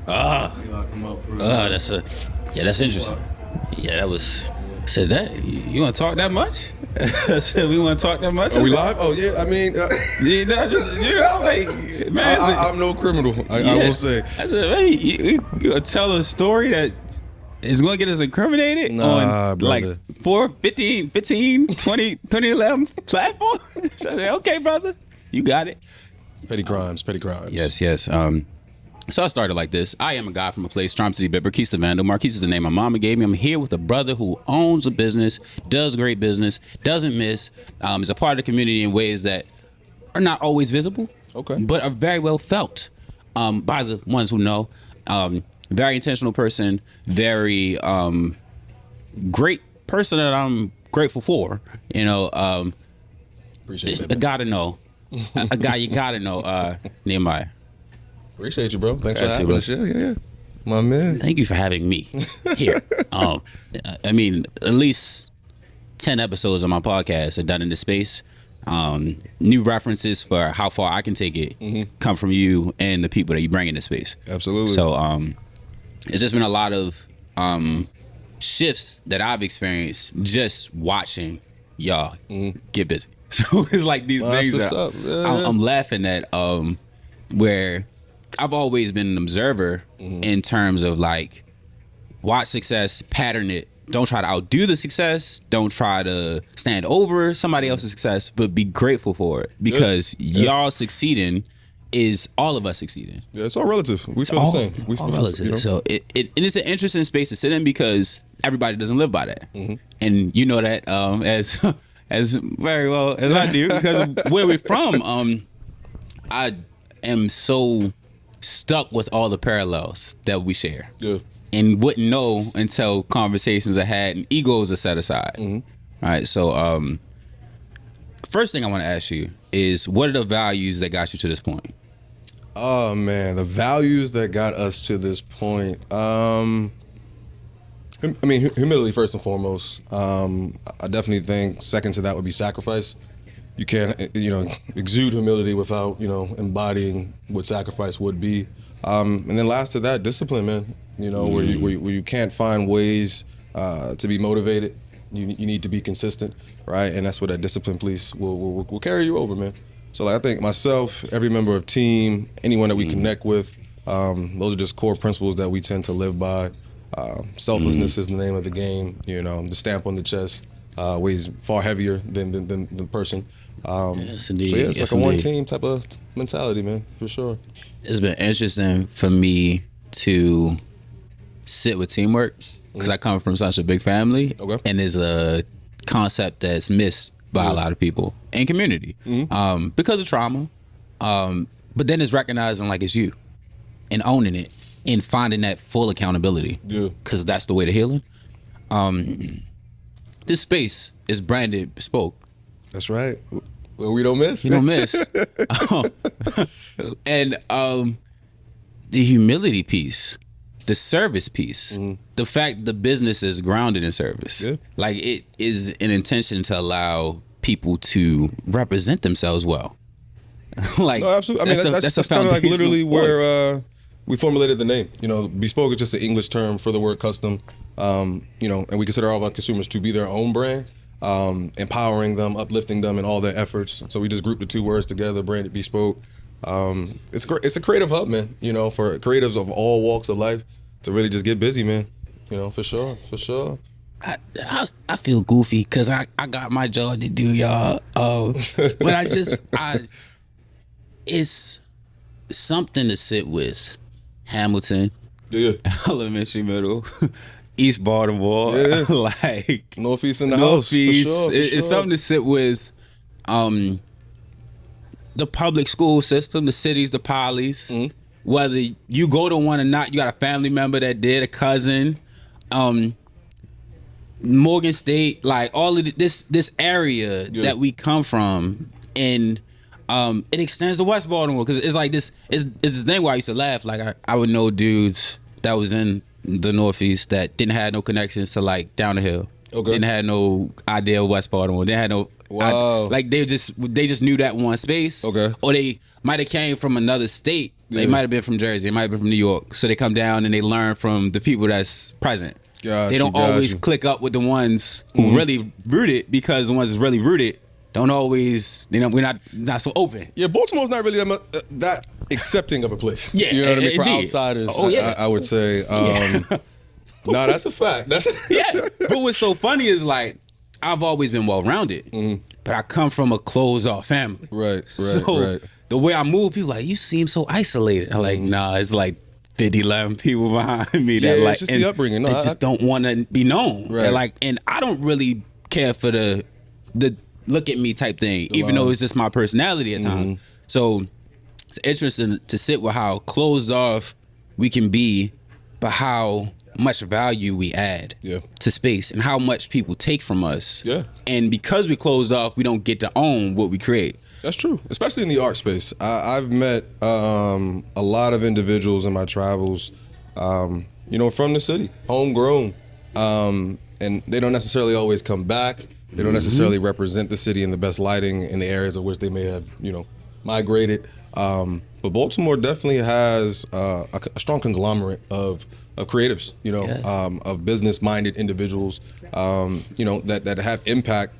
He locked him up for. That's interesting. Yeah, that was. Said that you want to talk that much? Said we want to talk that much? Are we live? Oh yeah, I mean, like man, I'm no criminal. I will say. I said, man, you gonna tell a story that is going to get us incriminated on brother. like 4, 15, 20, 11 platform? So I said, okay, brother, you got it. Petty crimes. Yes. So I started like this. I am a guy from a place, Strom City, Marquise the Vandal. Marquise is the name my mama gave me. I'm here with a brother who owns a business, does great business, doesn't miss, is a part of the community in ways that are not always visible, but are very well felt by the ones who know. Very intentional person, very great person that I'm grateful for. You know, appreciate that. I gotta know. A guy you gotta know, Nehemiah. Appreciate you, bro. Thanks for having us. Yeah. My man. Thank you for having me here. I mean, at least 10 episodes of my podcast are done in this space. New references for how far I can take it come from you and the people that you bring in this space. Absolutely. So it's just been a lot of shifts that I've experienced just watching y'all get busy. So it's like these things that I'm laughing at where I've always been an observer in terms of like watch success, pattern it. Don't try to outdo the success. Don't try to stand over somebody else's success, but be grateful for it because y'all succeeding is all of us succeeding. Yeah, it's all relative. We feel the same. We feel relative. You know? So it's an interesting space to sit in because everybody doesn't live by that, and you know that as very well as I do because of where we're from. I am so stuck with all the parallels that we share. Yeah. And wouldn't know until conversations are had and egos are set aside. All right. So first thing I want to ask you is what are the values that got you to this point? Oh man, the values that got us to this point. I mean, humility first and foremost. I definitely think second to that would be sacrifice. You can't, exude humility without, embodying what sacrifice would be. And then last to that, discipline, man. Where you can't find ways to be motivated. You need to be consistent, right? And that's where that discipline piece will carry you over, man. So like, I think myself, every member of team, anyone that we connect with, those are just core principles that we tend to live by. Selflessness is the name of the game. The stamp on the chest weighs far heavier than the person. Yes, indeed. So yeah, it's like a one team type of mentality, man, for sure. It's been interesting for me to sit with teamwork because I come from such a big family, and there's a concept that's missed by a lot of people in community because of trauma. But then it's recognizing like it's you and owning it and finding that full accountability. Yeah, because that's the way to healing. This space is branded bespoke. That's right. Well, we don't miss. You don't miss. And the humility piece, the service piece, the fact the business is grounded in service. Yeah. Like it is an intention to allow people to represent themselves well. Like, no, absolutely. I mean, that's kind of like literally where we formulated the name. Bespoke is just an English term for the word custom. And we consider all of our consumers to be their own brand. Empowering them, uplifting them in all their efforts. So we just grouped the two words together, branded bespoke. It's a creative hub, man, for creatives of all walks of life to really just get busy, man. For sure. I feel goofy because I got my job to do, y'all. But it's something to sit with. Hamilton, elementary, middle, East Baltimore, like Northeast in the house. It's something to sit with. The public school system, the cities, the polys. Whether you go to one or not, you got a family member that did, a cousin. Morgan State, like all of this area that we come from, and it extends to West Baltimore because it's like this. It's this thing where I used to laugh. Like I would know dudes that was in the Northeast that didn't have no connections to like down the hill. Didn't have no idea of West Baltimore. They had no. Wow. Like they just knew that one space. Or they might have came from another state They might have been from Jersey, they might have been from New York. So they come down and they learn from the people that's present. They don't always click up with the ones who really rooted, because the ones that's really rooted don't always, we're not so open. Yeah, Baltimore's not really that accepting of a place. Yeah, you know what I mean? For indeed. outsiders, I would say. No, that's a fact. Yeah. But what's so funny is, like, I've always been well-rounded, but I come from a closed-off family. Right. So the way I move, people are like, you seem so isolated. I'm like, nah, it's like 50, 11 people behind me that like, it's just the upbringing. No, they just don't want to be known. Right. And I don't really care for the look at me type thing, even though it's just my personality at times. So it's interesting to sit with how closed off we can be, but how much value we add to space and how much people take from us. Yeah. And because we closed off, we don't get to own what we create. That's true, especially in the art space. I've met a lot of individuals in my travels, from the city, homegrown, and they don't necessarily always come back. They don't necessarily represent the city in the best lighting in the areas of which they may have, migrated. But Baltimore definitely has a strong conglomerate of creatives, of business-minded individuals, that have impact,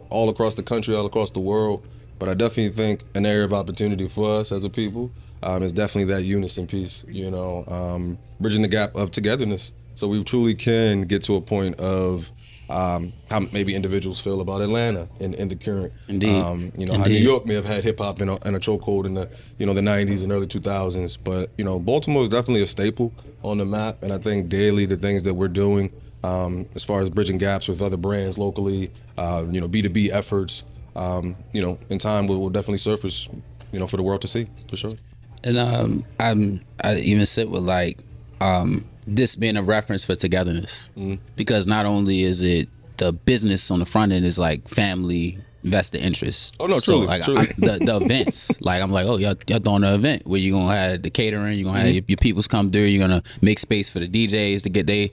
all across the country, all across the world. But I definitely think an area of opportunity for us as a people is definitely that unison piece, bridging the gap of togetherness. So we truly can get to a point of how maybe individuals feel about Atlanta in the current. Indeed. How New York may have had hip hop in a chokehold in the the 90s and early 2000s, but Baltimore is definitely a staple on the map, and I think daily the things that we're doing as far as bridging gaps with other brands locally, B2B efforts, in time will definitely surface, for the world to see, for sure. And I even sit with like this being a reference for togetherness, because not only is it the business on the front end is like family vested interest. Oh no, so truly, like truly. The events, like I'm like, oh y'all throwing an event where you're gonna have the catering, you're gonna have your peoples come through, you're gonna make space for the DJs to get they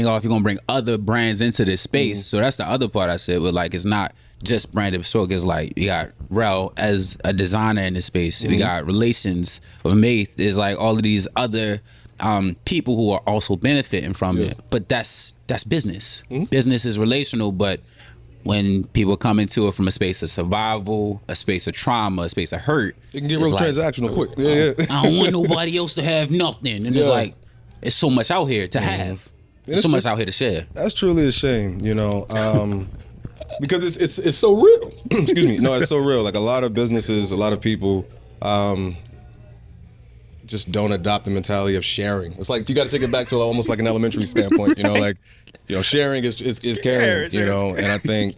off, you're gonna bring other brands into this space. So that's the other part I said with, like, it's not just branded bespoke. It's like you got Rel as a designer in this space. We got relations with Maith. There's like all of these other people who are also benefiting from it. But that's business. Business is relational, but when people come into it from a space of survival, a space of trauma, a space of hurt, it can get real transactional quick. I don't want nobody else to have nothing. And it's like, it's so much out here to have. There's so much out here to share. That's truly a shame, because it's so real. Excuse me. No, it's so real. Like, a lot of businesses, a lot of people just don't adopt the mentality of sharing. It's like you got to take it back to almost like an elementary standpoint. Sharing is caring. And I think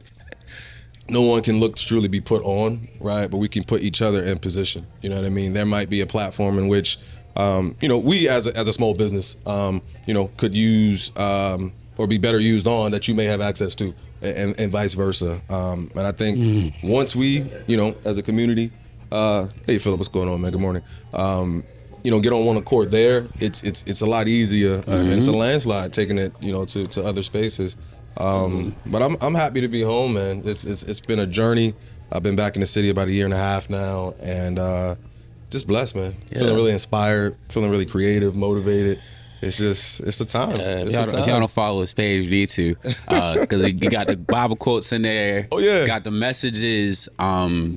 no one can look to truly be put on, right? But we can put each other in position. You know what I mean? There might be a platform in which we as a small business, could use or be better used on that you may have access to, and vice versa. And I think once we, as a community, hey Philip, what's going on, man? Good morning. Get on one accord there. It's a lot easier, and it's a landslide taking it, to other spaces. But I'm happy to be home, man. It's been a journey. I've been back in the city about a year and a half now, and just blessed, man. Feeling really inspired, feeling really creative, motivated. It's the time. If y'all don't follow his page, you need to, because you got the Bible quotes in there. Oh yeah. Got the messages.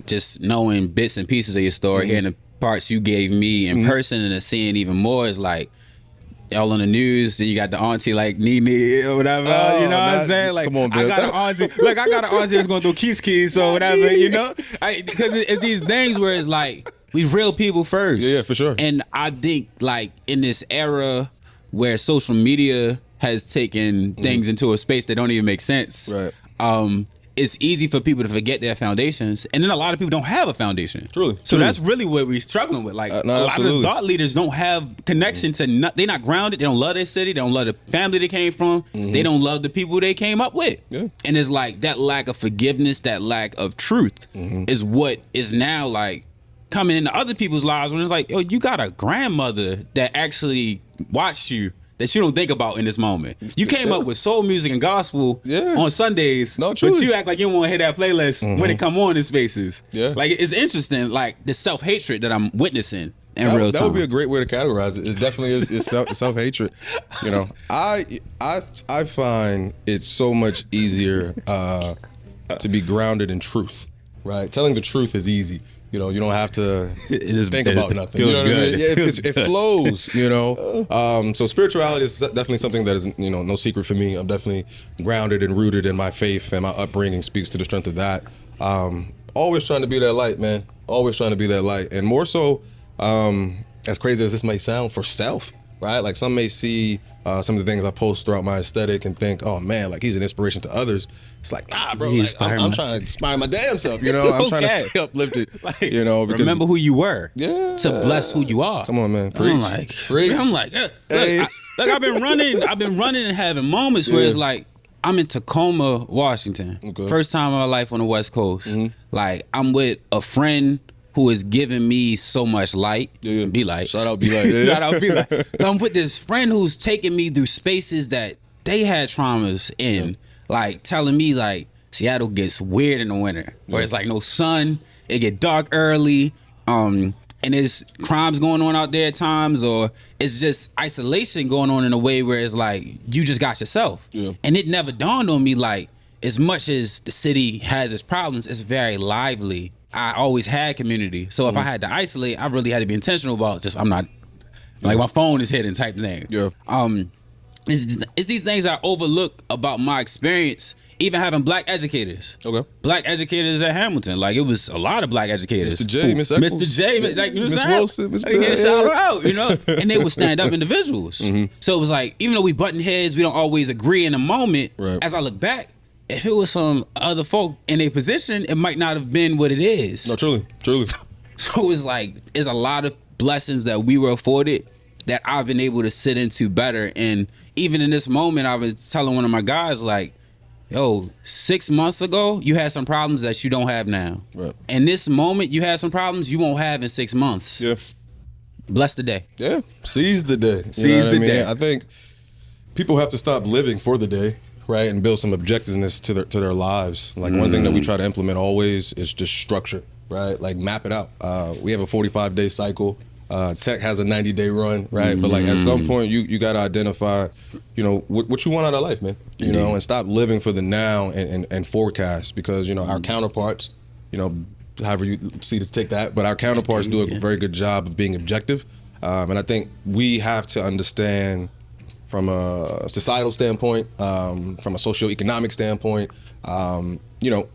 Just knowing bits and pieces of your story, hearing the parts you gave me in person, and then seeing even more is like y'all on the news. Then you got the auntie like Nene or whatever. You know what I'm saying? Like, come on, Bill. I got an auntie. Like, I got an auntie that's going through keys or whatever. Because it's these things where it's like we real people first. Yeah, for sure. And I think like in this era where social media has taken things into a space that don't even make sense. Right. It's easy for people to forget their foundations, and then a lot of people don't have a foundation. Truly. So that's really what we're struggling with. Like, a lot of the thought leaders don't have connection to. They're not grounded. They don't love their city. They don't love the family they came from. They don't love the people they came up with. Yeah. And it's like that lack of forgiveness, that lack of truth, is what is now like coming into other people's lives. When it's like, yo, you got a grandmother that actually watched you, that you don't think about in this moment. You came up with soul music and gospel on Sundays, but you act like you don't want to hear that playlist when it come on in spaces. Yeah. Like, it's interesting, like the self-hatred that I'm witnessing in real time. That would be a great way to categorize it. It definitely is self-hatred. You know, I find it so much easier to be grounded in truth, right? Telling the truth is easy. You know, you don't have to think about nothing. Feels you know good. I mean? It flows, you know. So spirituality is definitely something that is, you know, no secret for me. I'm definitely grounded and rooted in my faith, and my upbringing speaks to the strength of that. Always trying to be that light, man. Always trying to be that light. And more so, as crazy as this may sound, for self, right? Like some may see some of the things I post throughout my aesthetic and think, oh man, like he's an inspiration to others. It's like, nah, bro, like, I'm trying to inspire my damn self, you know? I'm trying to stay uplifted, you know? Because, remember who you were, yeah, to bless who you are. Come on, man, preach. I'm like, look, I've been running and having moments where it's like, I'm in Tacoma, Washington. Okay. First time in my life on the West Coast. Mm-hmm. Like, I'm with a friend who is giving me so much light. Yeah. Be light. Shout out, be light. Yeah. Shout out, be light. So I'm with this friend who's taking me through spaces that they had traumas in. Yeah. Like, telling me, like, Seattle gets weird in the winter. Where it's like no sun, it get dark early, and there's crimes going on out there at times, or it's just isolation going on in a way where it's like you just got yourself. Yeah. And it never dawned on me, like, as much as the city has its problems, it's very lively. I always had community. So if I had to isolate, I really had to be intentional about just, I'm not, like, my phone is hidden type thing. Yeah. It's these things I overlook about my experience, even having black educators. Okay. Black educators at Hamilton. Like, it was a lot of black educators. Mr. J, Miss Eccles. Mr. J, like, you know, Miss Wilson, Miss Bell. Shout her out, you know? And they would stand up individuals. Mm-hmm. So it was like, even though we button heads, we don't always agree in the moment. Right. As I look back, if it was some other folk in a position, it might not have been what it is. No, truly. So it's like, it's a lot of blessings that we were afforded that I've been able to sit into better. And even in this moment, I was telling one of my guys, like, yo, 6 months ago, you had some problems that you don't have now. Right. And this moment, you had some problems you won't have in 6 months. Yeah. Bless the day. Yeah. Seize the day. Seize the day. I think people have to stop living for the day, right, and build some objectiveness to their lives. Like, one thing that we try to implement always is just structure, right? Like, map it out. We have a 45-day cycle. Tech has a 90-day run, right? But like, at some point, you got to identify, you know, what you want out of life, man. You know, and stop living for the now and forecast, because, you know, our counterparts, you know, however you see to take that, but our counterparts do a very good job of being objective. And I think we have to understand, from a societal standpoint, from a socioeconomic standpoint, you know,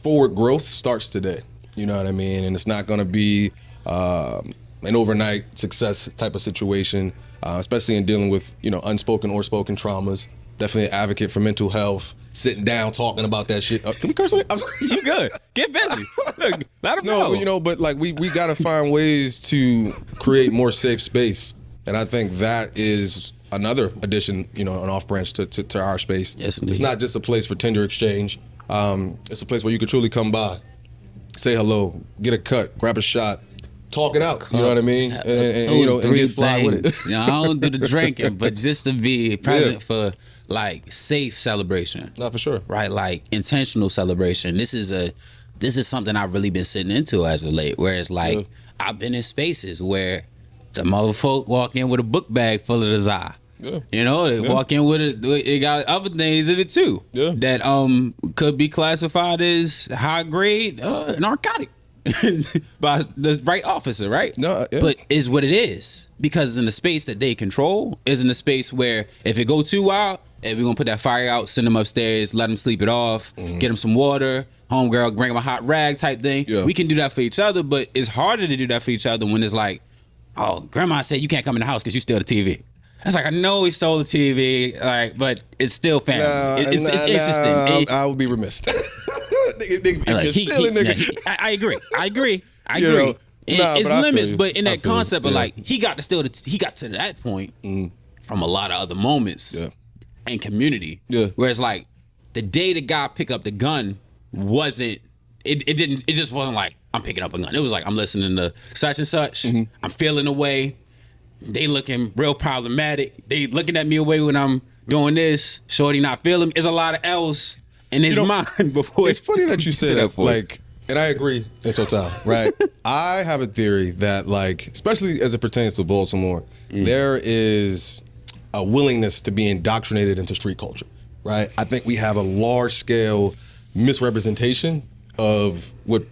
forward growth starts today. You know what I mean? And it's not going to be an overnight success type of situation, especially in dealing with, you know, unspoken or spoken traumas. Definitely an advocate for mental health, sitting down, talking about that shit. Can we curse on it? I'm sorry. You good. Get busy. Look, let them know. You know, but like, we got to find ways to create more safe space. And I think that is another addition, you know, an off branch to our space. Yes, indeed. It's not just a place for tender exchange. It's a place where you could truly come by, say hello, get a cut, grab a shot, talk it out. You know what I mean? And you know, and get fly with it. You know, I don't do the drinking, but just to be present for, like, safe celebration. Not for sure. Right, like intentional celebration. This is something I've really been sitting into as of late. Where it's like, I've been in spaces where the motherfucker walk in with a book bag full of the za. Yeah. You know, they walk in with it got other things in it too. Yeah. That could be classified as high grade narcotic by the right officer, right? No, but is what it is, because it's in the space that they control. Is in the space where if it go too wild, and we're gonna put that fire out, send them upstairs, let them sleep it off, get them some water, homegirl bring them a hot rag type thing. Yeah. We can do that for each other, but it's harder to do that for each other when it's like, oh, grandma said you can't come in the house because you steal the TV. It's like, I know he stole the TV, like, but it's still family. It's interesting. I would be remiss. I agree. You know, it's limits, but in that concept of like, he got to that point from a lot of other moments and community. Yeah. Whereas like, the day the guy picked up the gun wasn't, it just wasn't like, I'm picking up a gun. It was like, I'm listening to such and such. I'm feeling away. They looking real problematic. They looking at me away when I'm doing this. Shorty not feeling. It's a lot of else in his mind before. It's funny that you say that. Like, And I agree in total, right? I have a theory that, like, especially as it pertains to Baltimore, there is a willingness to be indoctrinated into street culture, right? I think we have a large-scale misrepresentation of what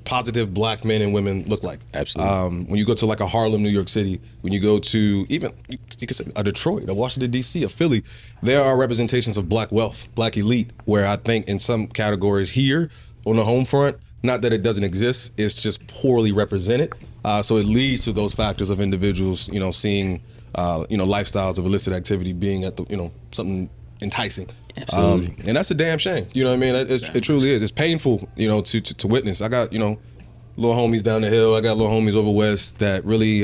positive black men and women look like. Absolutely. When you go to like a Harlem, New York City, when you go to even, you could say a Detroit, a Washington, D.C., a Philly, there are representations of black wealth, black elite, where I think in some categories here on the home front, not that it doesn't exist, it's just poorly represented. So it leads to those factors of individuals, seeing, lifestyles of illicit activity being at the, something enticing. Absolutely. And that's a damn shame. You know what I mean? It truly is. It's painful, to witness. I got, little homies down the hill. I got little homies over west that really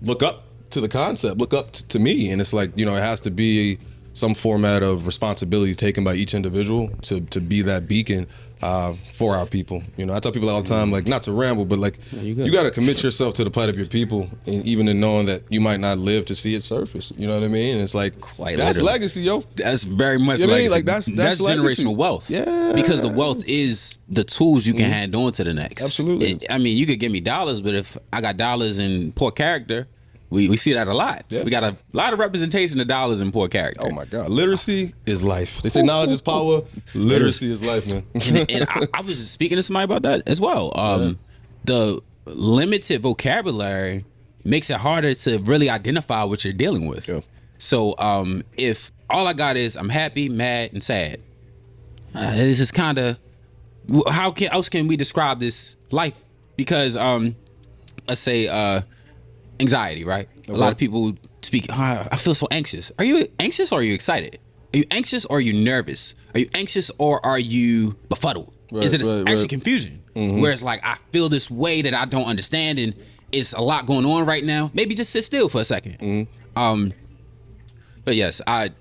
look up to the concept, look up to me. And it's like, it has to be some format of responsibility taken by each individual to be that beacon for our people. I tell people all the time, like, not to ramble, but like, you got to commit yourself to the plight of your people, and even in knowing that you might not live to see it surface. You know what I mean? And it's like, that's legacy, yo. That's very much legacy. Legacy. Like that's generational wealth. Yeah. Because the wealth is the tools you can hand on to the next. Absolutely. You could give me dollars, but if I got dollars in poor character, we see that a lot. Yeah. We got a lot of representation of dollars in poor character. Oh my God. Literacy is life. They say knowledge is power. Literacy is life, man. and I was speaking to somebody about that as well. The limited vocabulary makes it harder to really identify what you're dealing with. Yeah. So if all I got is I'm happy, mad, and sad, it's just kind of, how else can we describe this life? Because let's say anxiety, right? Okay. A lot of people speak, I feel so anxious. Are you anxious or are you excited? Are you anxious or are you nervous? Are you anxious or are you befuddled? Right, is it actually confusion? Mm-hmm. Where it's like, I feel this way that I don't understand and it's a lot going on right now. Maybe just sit still for a second. Mm-hmm. But yes, I've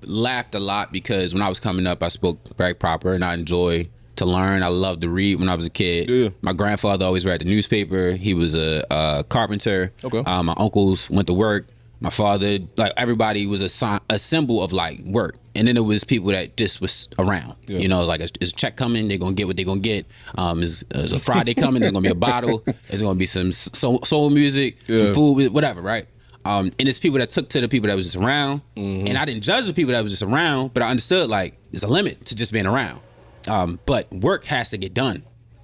laughed a lot because when I was coming up, I spoke very proper and I enjoy to learn. I loved to read when I was a kid. Yeah. My grandfather always read the newspaper. He was a carpenter. Okay. My uncles went to work. My father, like everybody, was a symbol of like work. And then there was people that just was around. Yeah. Like is a check coming, they're gonna get what they're gonna get. Is a Friday coming, there's gonna be a bottle. There's gonna be some soul music, some food, whatever, right? And it's people that took to the people that was just around. Mm-hmm. And I didn't judge the people that was just around, but I understood like there's a limit to just being around. But work has to get done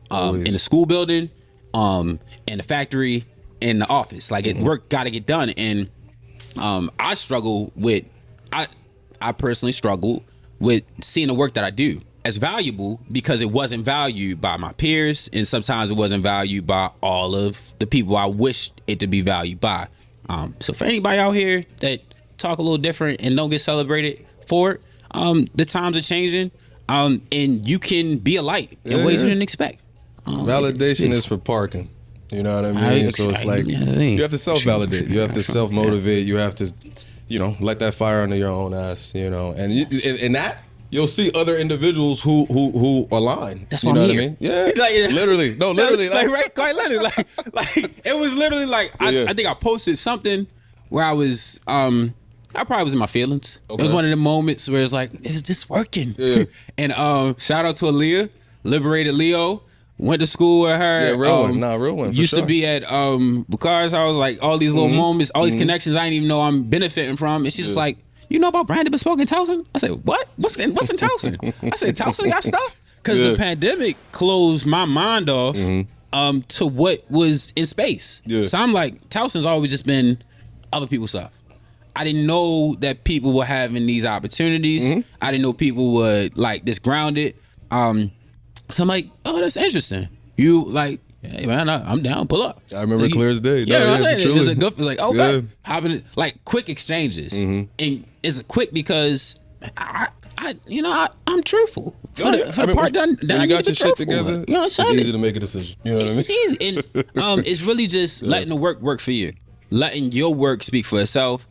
in the school building, in the factory, in the office. Like work got to get done. And I personally struggle with seeing the work that I do as valuable because it wasn't valued by my peers. And sometimes it wasn't valued by all of the people I wished it to be valued by. So for anybody out here that talk a little different and don't get celebrated for it, the times are changing. And you can be a light in ways you didn't expect. Validation is for parking. You know what I mean? So it's like you have to self-validate. You have to self-motivate. You have to, light that fire under your own ass. And in that you'll see other individuals who align. That's what I mean. Yeah, literally. No, literally. Right, quite literally. Like it was literally like I think I posted something where I was I probably was in my feelings. Okay. It was one of the moments where it's like, is this working? Yeah. And shout out to Aaliyah, Liberated Leo. Went to school with her. Yeah, real one. Used to be at Bukar's house, like all these little moments, all these connections I didn't even know I'm benefiting from. And she's just like, you know about Brandon Bespoke in Towson? I said, what? What's in Towson? I said, Towson got stuff? Because the pandemic closed my mind off to what was in space. Yeah. So I'm like, Towson's always just been other people's stuff. I didn't know that people were having these opportunities. I didn't know people were like this grounded. So I'm like, oh, that's interesting. You like, hey man, I'm down, pull up. I remember clear as day. It's a good, like, okay, having like quick exchanges, and it's quick because I'm truthful. For the part that I got your shit together, it's easy to make a decision. You know what I mean? It's easy, and it's really just letting the work for you, letting your work speak for itself.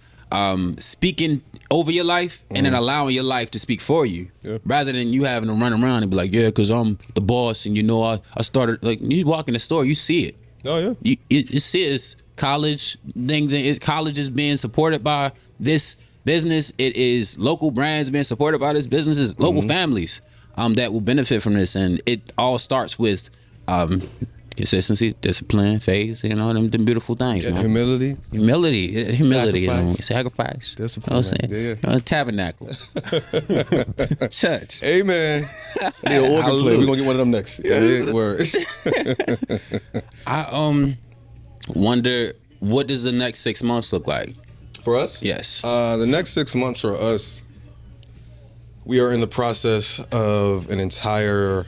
Speaking over your life and then allowing your life to speak for you, rather than you having to run around and be like, yeah, because I'm the boss and I started, like, you walk in the store, you see it. Oh yeah, you see it's college things, and it's colleges being supported by this business. It is local brands being supported by this business. It's local families. that will benefit from this, and it all starts with consistency, discipline, faith, them beautiful things. Yeah, humility, sacrifice, discipline. You know what I'm saying? Yeah. Tabernacle, church. Amen. I need an organ player. We're gonna get one of them next. Yeah, words. I wonder, what does the next 6 months look like for us? Yes. The next 6 months for us, we are in the process of an entire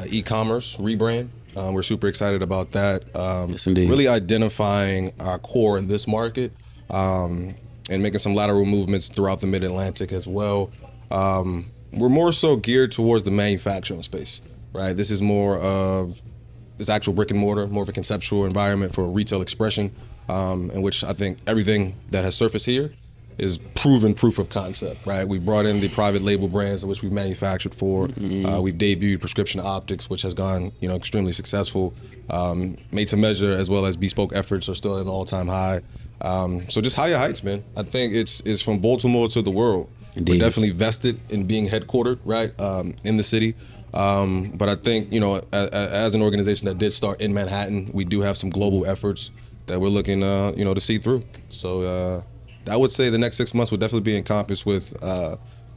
e-commerce rebrand. We're super excited about that. Yes, indeed. Really identifying our core in this market, and making some lateral movements throughout the Mid-Atlantic as well. We're more so geared towards the manufacturing space, right? This is more of this actual brick and mortar, more of a conceptual environment for retail expression, in which I think everything that has surfaced here is proven proof of concept, right? We brought in the private label brands in which we've manufactured for. We've debuted prescription optics, which has gone, extremely successful. Made to measure as well as bespoke efforts are still at an all-time high. So just higher heights, man. I think it's from Baltimore to the world. Indeed. We're definitely vested in being headquartered, right, in the city. But I think, as an organization that did start in Manhattan, we do have some global efforts that we're looking, to see through. So I would say the next 6 months would definitely be encompassed with,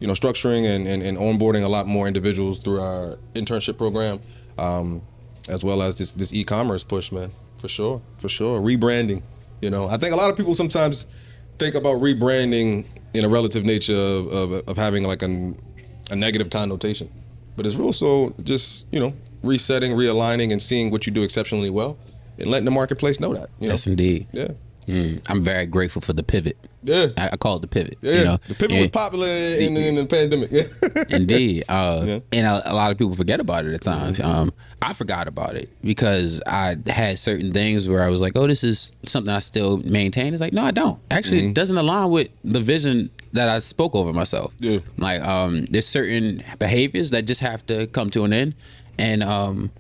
structuring and onboarding a lot more individuals through our internship program, as well as this e-commerce push, man, for sure. Rebranding, I think a lot of people sometimes think about rebranding in a relative nature of having like a negative connotation, but it's real. So just, resetting, realigning, and seeing what you do exceptionally well and letting the marketplace know that. Yes, indeed. Yeah. I'm very grateful for the pivot. Yeah, I call it the pivot. Yeah, the pivot was popular in the pandemic. Yeah, indeed. And a lot of people forget about it at times. I forgot about it because I had certain things where I was like, "Oh, this is something I still maintain." It's like, no, I don't. Actually, it doesn't align with the vision that I spoke over myself. Yeah, like there's certain behaviors that just have to come to an end, and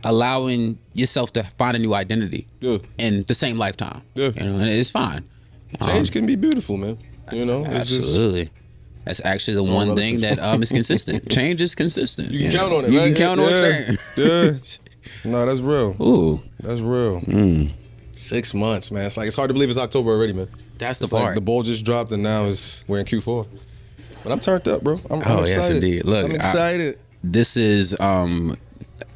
allowing yourself to find a new identity in the same lifetime. Yeah, and it's fine. Change can be beautiful, man. Absolutely. That's actually the one thing that is consistent. Change is consistent. You can count on it. You right? can count on change. Yeah. No, that's real. Ooh, that's real. 6 months, man. It's hard to believe it's October already, man. That's the part. Like the ball just dropped, and now we're in Q4. But I'm turned up, bro. I'm excited. Yes, indeed. Look, I'm excited. This is an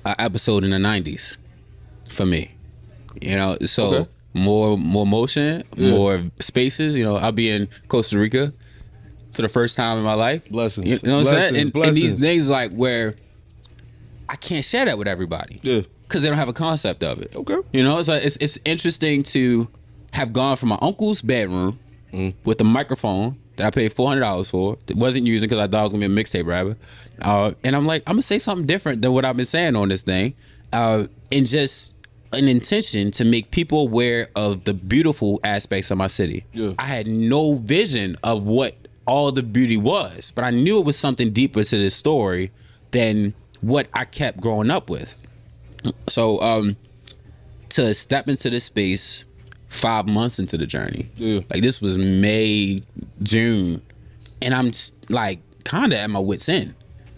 episode in the 90s for me. So. Okay. More motion, more spaces. I'll be in Costa Rica for the first time in my life. Blessings. You know what I'm saying? And these things like where I can't share that with everybody. Yeah. Because they don't have a concept of it. Okay. So it's interesting to have gone from my uncle's bedroom with a microphone that I paid $400 for, that wasn't using because I thought I was gonna be a mixtape rapper. And I'm like, I'm gonna say something different than what I've been saying on this thing. And just an intention to make people aware of the beautiful aspects of my city. Yeah. I had no vision of what all the beauty was, but I knew it was something deeper to this story than what I kept growing up with. So to step into this space 5 months into the journey, like this was May, June, and I'm like kind of at my wit's end.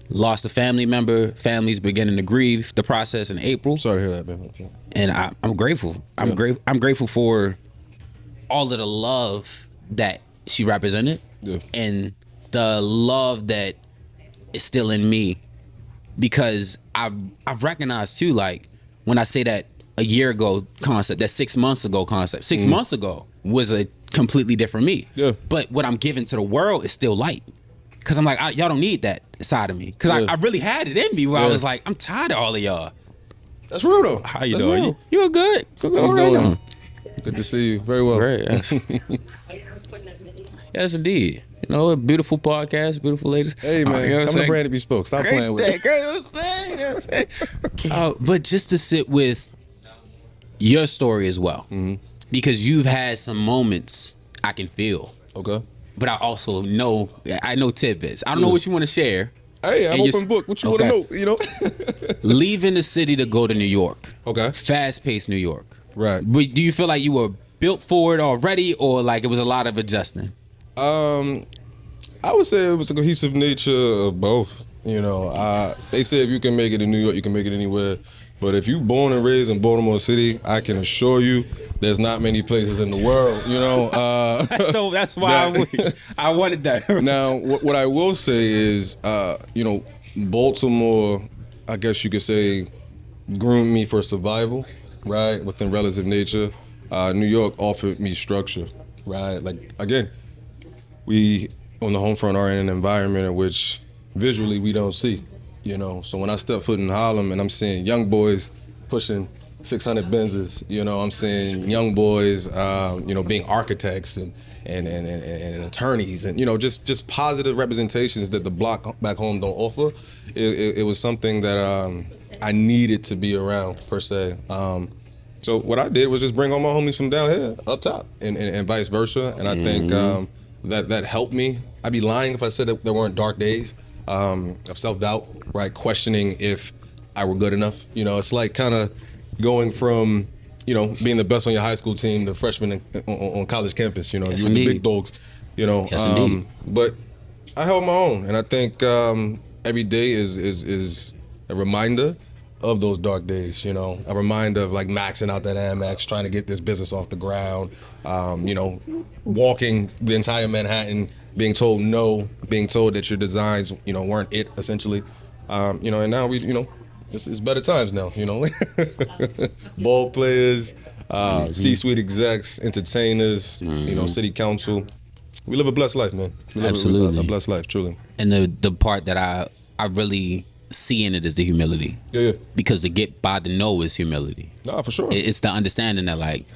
Lost a family member. Family's beginning to grieve the process in April. Sorry to hear that, man. And I'm grateful. I'm grateful for all of the love that she represented, and the love that is still in me, because I've recognized too, like when I say that a year ago concept, that 6 months ago concept, 6 months ago was a completely different me. Yeah. But what I'm giving to the world is still light. Cause I'm like, y'all don't need that side of me. Cause I really had it in me where I was like, I'm tired of all of y'all. That's real though. How you doing? You good? Good to see you. Very well. Great. Yes. Yes, indeed. A beautiful podcast, beautiful ladies. Hey man, come to Brand to Be Spoke. Stop playing with it. But just to sit with your story as well, because you've had some moments I can feel. Okay. But I also know tidbits. I don't know what you want to share. Hey, I'm open book. What you want to know? Leaving the city to go to New York. Okay. Fast-paced New York. Right. But do you feel like you were built for it already, or like it was a lot of adjusting? I would say it was a cohesive nature of both. They say if you can make it in New York, you can make it anywhere. But if you born and raised in Baltimore City, I can assure you there's not many places in the world, So that's why I wanted that. Now, what I will say is, Baltimore, I guess you could say, groomed me for survival, right, within relative nature. New York offered me structure, right? Like, again, we on the home front are in an environment in which visually we don't see, So when I step foot in Harlem and I'm seeing young boys pushing 600 Benzes, I'm seeing young boys, being architects and attorneys and, just positive representations that the block back home don't offer. It was something that I needed to be around, per se. So what I did was just bring all my homies from down here up top and vice versa. And I think that helped me. I'd be lying if I said that there weren't dark days of self-doubt, right? Questioning if I were good enough. It's like kind of going from, being the best on your high school team to freshman on college campus. Yes, you're the big dogs, Yes, indeed. But I held my own. And I think every day is a reminder of those dark days, a reminder of like maxing out that Amex, trying to get this business off the ground, walking the entire Manhattan, being told no, being told that your designs, weren't it, essentially. And now it's better times now, Ball players, C-suite execs, entertainers, city council. We live a blessed life, man. Absolutely. A blessed life, truly. And the part that I really see in it is the humility. Yeah. Because to get by the no is humility. Nah, for sure. It's the understanding that like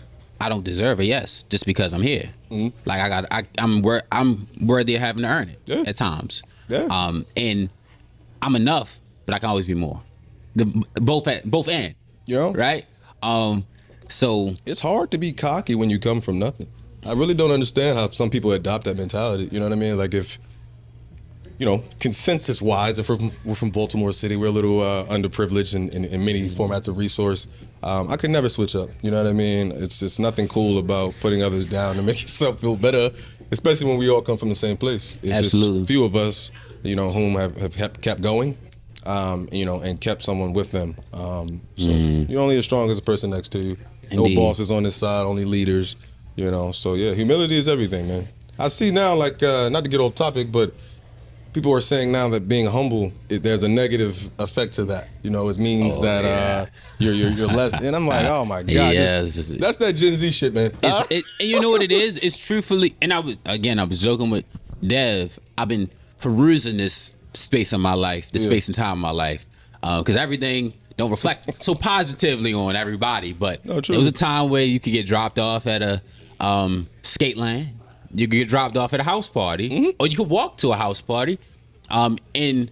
I don't deserve a yes just because I'm here. Mm-hmm. Like I'm worthy of having to earn it at times. Yeah. And I'm enough, but I can always be more. Both and. Right? So it's hard to be cocky when you come from nothing. I really don't understand how some people adopt that mentality. You know what I mean? Like if consensus-wise, if we're from Baltimore City, we're a little underprivileged in many formats of resource. I could never switch up. You know what I mean? It's nothing cool about putting others down to make yourself feel better, especially when we all come from the same place. It's Absolutely. just few of us, whom have kept going, and kept someone with them. So you're only as strong as the person next to you. Indeed. No bosses on this side, only leaders. So yeah, humility is everything, man. I see now, like, not to get off topic, but people are saying now that being humble, there's a negative effect to that. It means that you're less. And I'm like, oh my God, that's that Gen Z shit, man. And you know what it is? It's truthfully, and I was joking with Dev. I've been perusing this space in my life, space and time in my life, because everything don't reflect so positively on everybody. But there was a time where you could get dropped off at a skate land. You could get dropped off at a house party, or you could walk to a house party. And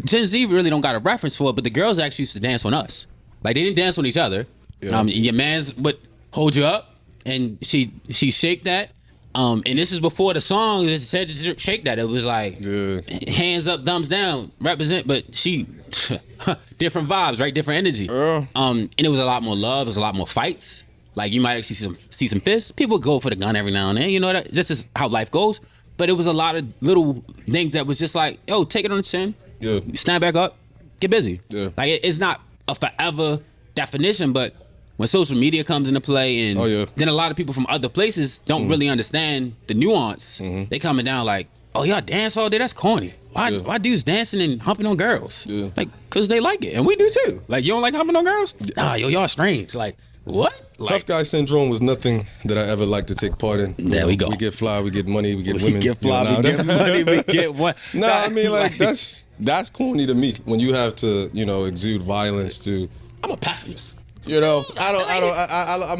Gen Z really don't got a reference for it, but the girls actually used to dance on us. Like they didn't dance on each other. Yeah. And your man's would hold you up, and she shake that. And this is before the song that said to shake that. It was like hands up, thumbs down, represent. But she different vibes, right? Different energy. And it was a lot more love. It was a lot more fights. Like you might actually see some fists. People go for the gun every now and then. That this is how life goes. But it was a lot of little things that was just like, yo, take it on the chin. Yeah. Snap back up. Get busy. Yeah. Like it's not a forever definition, but when social media comes into play and then a lot of people from other places don't really understand the nuance. They coming down like, oh, y'all dance all day? That's corny. Why dudes dancing and humping on girls? Yeah. Like, cause they like it. And we do too. Like, you don't like humping on girls? Nah, y'all strange. Like, what? Tough guy syndrome was nothing that I ever liked to take part in. There we go. We get fly, we get money, we get women. We get fly, we get money, we get what? Nah, I mean, like that's corny to me when you have to, exude violence to. I'm a pacifist. I'm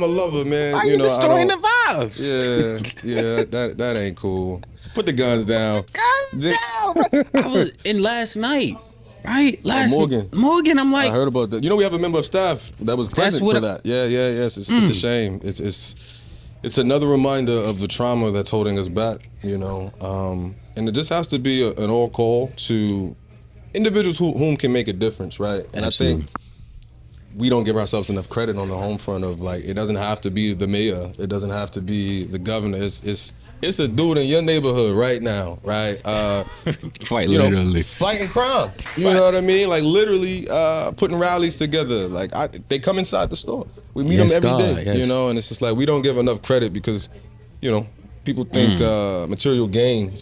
a lover, man. Why you destroying the vibes? Yeah, that ain't cool. Put the guns down. I was in last night. Right? Morgan, I'm like, I heard about that. We have a member of staff that was present for that. Yes. It's a shame. It's another reminder of the trauma that's holding us back, and it just has to be an all call to individuals whom can make a difference, right? And absolutely. I think we don't give ourselves enough credit on the home front of like, it doesn't have to be the mayor, it doesn't have to be the governor. It's a dude in your neighborhood right now, right? Literally fighting crime. You know what I mean? Like literally putting rallies together. Like they come inside the store. We meet them every day. Yes. You know, and it's just like we don't give enough credit because, you know, people think material gain,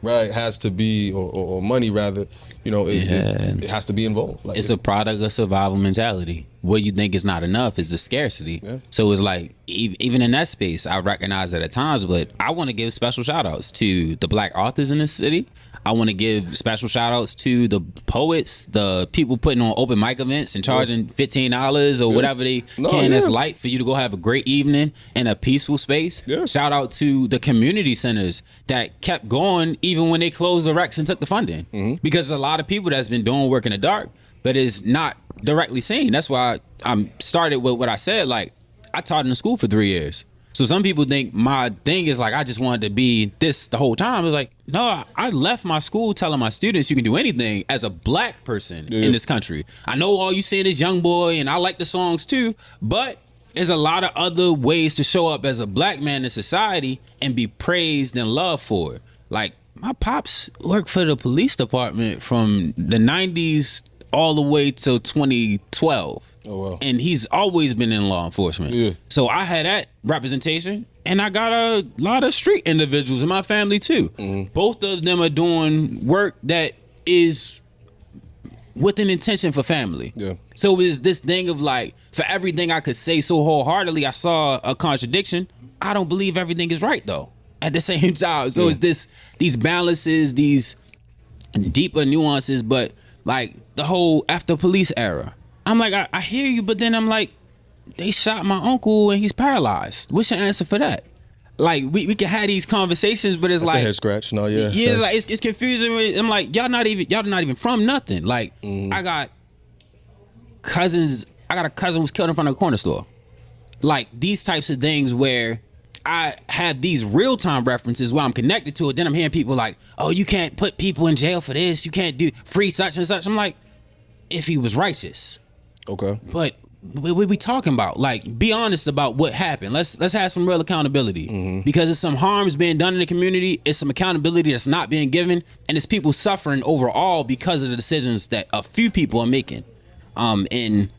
right, has to be or money rather. You know, it has to be involved. Like, it's a product of survival mentality. What you think is not enough is the scarcity. Yeah. So it's like, even in that space, I recognize that at times, but I want to give special shout outs to the Black authors in this city. I want to give special shout outs to the poets, the people putting on open mic events and charging $15 or whatever they can as light for you to go have a great evening in a peaceful space. Yeah. Shout out to the community centers that kept going even when they closed the Recs and took the funding. Because a lot of people that's been doing work in the dark, but is not directly seen. That's why I started with what I said. Like, I taught in the school for 3 years. So some people think my thing is like I just wanted to be this the whole time. It's like, no, I left my school telling my students you can do anything as a Black person in this country. I know all you saying is young boy, and I like the songs too, but there's a lot of other ways to show up as a Black man in society and be praised and loved for it. Like, my pops worked for the police department from the 90s all the way till 2012. Oh, wow. And he's always been in law enforcement. Yeah. So I had that representation, and I got a lot of street individuals in my family too. Both of them are doing work that is with an intention for family. Yeah. So it's this thing of like, for everything I could say so wholeheartedly, I saw a contradiction. I don't believe everything is right though at the same time. So it's these balances, these deeper nuances, but like the whole after police era. I'm like, I hear you, but then I'm like, they shot my uncle and he's paralyzed. What's your answer for that? Like, we can have these conversations, but it's that's like a head scratch. No, yeah, yeah, like it's confusing. I'm like, y'all not even from nothing. Like, I got cousins. I got a cousin who was killed in front of a corner store. Like, these types of things where I have these real time references where I'm connected to it. Then I'm hearing people like, oh, you can't put people in jail for this. You can't do free such and such. I'm like, if he was righteous. Okay. But what we talking about? Like, be honest about what happened. Let's have some real accountability, because it's some harms being done in the community. It's some accountability that's not being given, and it's people suffering overall because of the decisions that a few people are making. And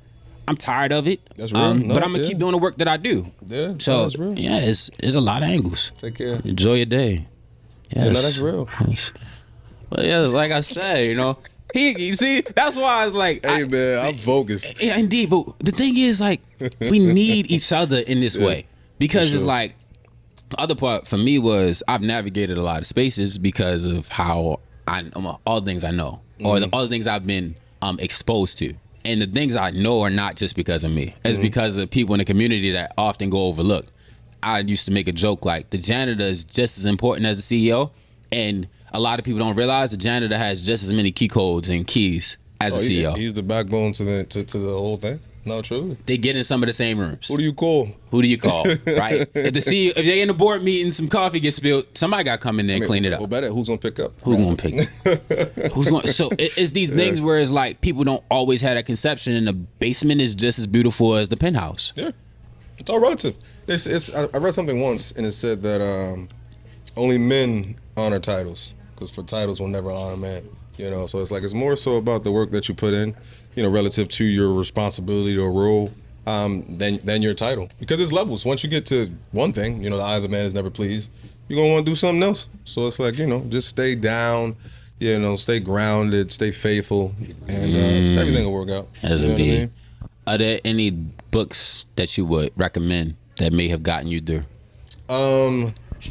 I'm tired of it. That's real. But I'm gonna keep doing the work that I do. Yeah. So that's real. Yeah, it's a lot of angles. Take care. Enjoy your day. Yes. Yeah, no, that's real. But yeah, like I said, you know. You see, that's why I was like, hey man, I'm focused. Yeah, indeed. But the thing is, like, we need each other in this way, because it's like, the other part for me was I've navigated a lot of spaces because of how all the things I know, or all the things I've been exposed to. And the things I know are not just because of me. It's because of people in the community that often go overlooked. I used to make a joke like, the janitor is just as important as the CEO, and a lot of people don't realize the janitor has just as many key codes and keys as the CEO. He's the backbone to the whole thing. No, truly. They get in some of the same rooms. Who do you call? Right? If the CEO, if they in the board meeting, some coffee gets spilled, somebody got to come in there and clean it up. Well, better, who's gonna pick up? Who's gonna pick up? Who's going? So it's these things where it's like people don't always have that conception, and the basement is just as beautiful as the penthouse. Yeah, it's all relative. I read something once, and it said that only men honor titles, because for titles will never honor man. You know, so it's like, it's more so about the work that you put in, you know, relative to your responsibility or role, than your title. Because it's levels. Once you get to one thing, you know, the eye of the man is never pleased, you're gonna want to do something else. So it's like, you know, just stay down, you know, stay grounded, stay faithful, and everything will work out. As indeed. I mean? Are there any books that you would recommend that may have gotten you there?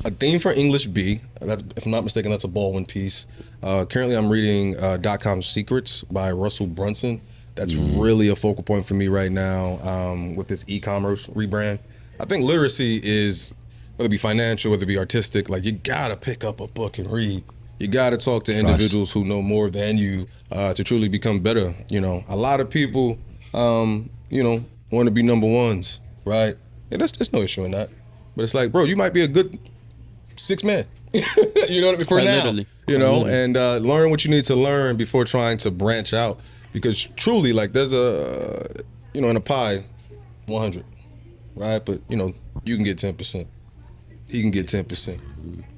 A Theme for English B. That's, if I'm not mistaken, that's a Baldwin piece. Currently, I'm reading .com Secrets by Russell Brunson. That's really a focal point for me right now with this e-commerce rebrand. I think literacy is, whether it be financial, whether it be artistic, like, you gotta pick up a book and read. You gotta talk to individuals who know more than you to truly become better. You know, a lot of people, you know, want to be number ones, right? And there's no issue in that. But it's like, bro, you might be a good 6 man. You know what I mean? For now, literally. You know, and learn what you need to learn before trying to branch out. Because truly, like, there's in a pie, 100, right? But you can get 10%. He can get 10%.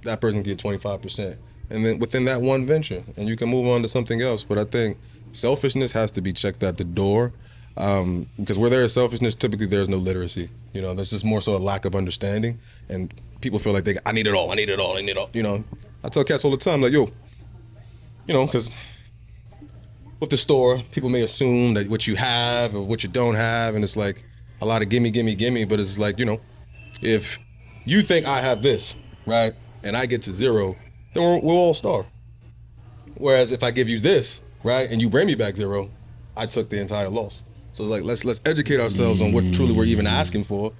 That person can get 25%. And then within that one venture, and you can move on to something else. But I think selfishness has to be checked at the door, because where there is selfishness, typically there's no literacy. There's just more so a lack of understanding, and people feel like I need it all. I tell cats all the time, like, yo, because with the store, people may assume that what you have or what you don't have, and it's like a lot of gimme, but it's like, if you think I have this, right, and I get to zero, then we'll all starve. Whereas if I give you this, right, and you bring me back zero, I took the entire loss. So it's like, let's educate ourselves on what truly we're even asking for,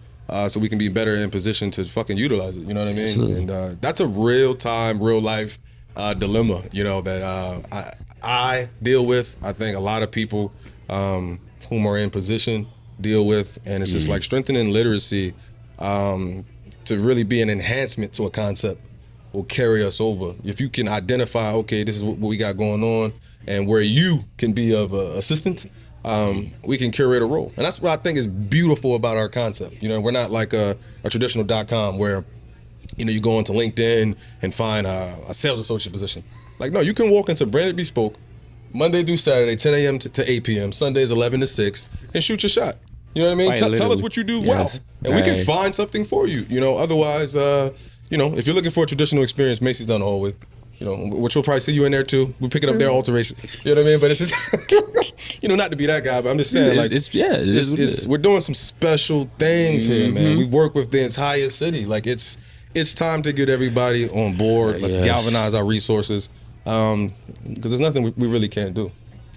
so we can be better in position to fucking utilize it. You know what I mean? Absolutely. And that's a real time, real life dilemma, that I deal with. I think a lot of people whom are in position deal with, and it's just like strengthening literacy to really be an enhancement to a concept will carry us over. If you can identify, okay, this is what we got going on, and where you can be of assistance, we can curate a role. And that's what I think is beautiful about our concept. We're not like a traditional .com where, you go into LinkedIn and find a sales associate position. Like, no, you can walk into Branded Bespoke Monday through Saturday, 10 a.m. to 8 p.m., Sundays 11 to 6, and shoot your shot. You know what I mean? Tell us what you do well, and we can find something for you. Otherwise, if you're looking for a traditional experience, Macy's done all with. Which we'll probably see you in there too. We're picking up their alteration. You know what I mean? But it's just, not to be that guy, but I'm just saying, like, we're doing some special things here, man. We work with the entire city. Like, it's time to get everybody on board. Let's galvanize our resources, because there's nothing we really can't do.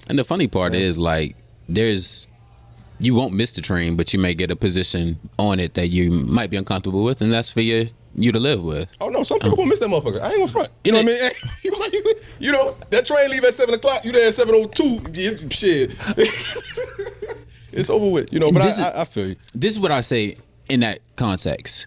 And the funny part is, like, you won't miss the train, but you may get a position on it that you might be uncomfortable with, and that's for you to live with. Oh no, some people will miss that motherfucker. I ain't gonna front. You know what I mean? That train leave at 7:00. You there at 7:02. Shit, it's over with. But I feel you. This is what I say in that context.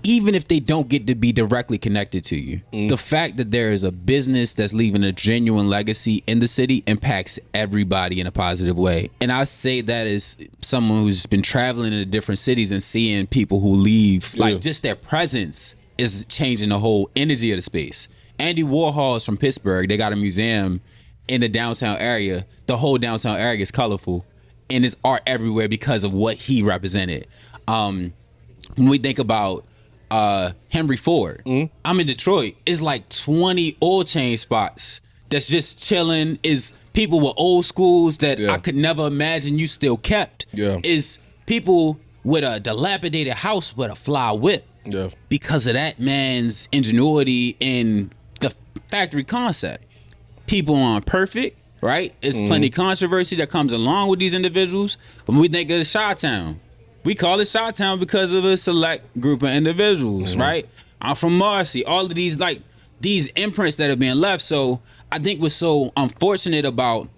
Even if they don't get to be directly connected to you, the fact that there is a business that's leaving a genuine legacy in the city impacts everybody in a positive way. And I say that as someone who's been traveling to different cities and seeing people who leave, like, just their presence is changing the whole energy of the space. Andy Warhol is from Pittsburgh. They got a museum in the downtown area. The whole downtown area is colorful, and there's art everywhere because of what he represented. When we think about Henry Ford, I'm in Detroit. It's like 20 oil change spots that's just chilling. Is people with old schools that I could never imagine you still kept. Is people with a dilapidated house with a fly whip. Because of that man's ingenuity in the factory concept. People aren't perfect, right? It's plenty of controversy that comes along with these individuals. But when we think of the Chi-Town, we call it Chi-Town because of a select group of individuals, right? I'm from Marcy. All of these, like, these imprints that are being left. So I think what's so unfortunate about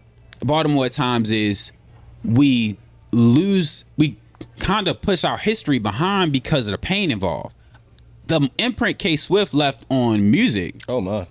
Baltimore at times is we kind of push our history behind because of the pain involved. The imprint K Swift left on music. Oh my.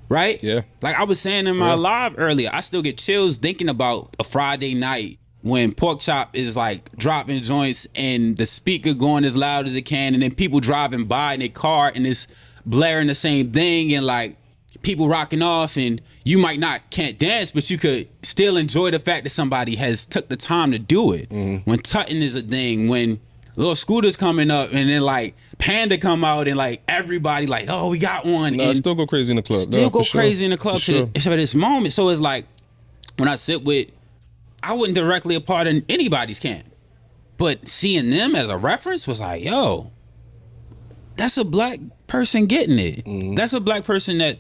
Right? Yeah. Like I was saying in my live earlier, I still get chills thinking about a Friday night when Pork Chop is like dropping joints and the speaker going as loud as it can, and then people driving by in their car and it's blaring the same thing, and like people rocking off, and you might can't dance, but you could still enjoy the fact that somebody has took the time to do it. When tutting is a thing, when little scooters coming up, and then like Panda come out, and like everybody like, oh, we got one. No, and still go crazy in the club. Still go crazy in the club for this moment. So it's like when I sit with, I wasn't directly a part of anybody's camp, but seeing them as a reference was like, yo, that's a black person getting it. That's a black person that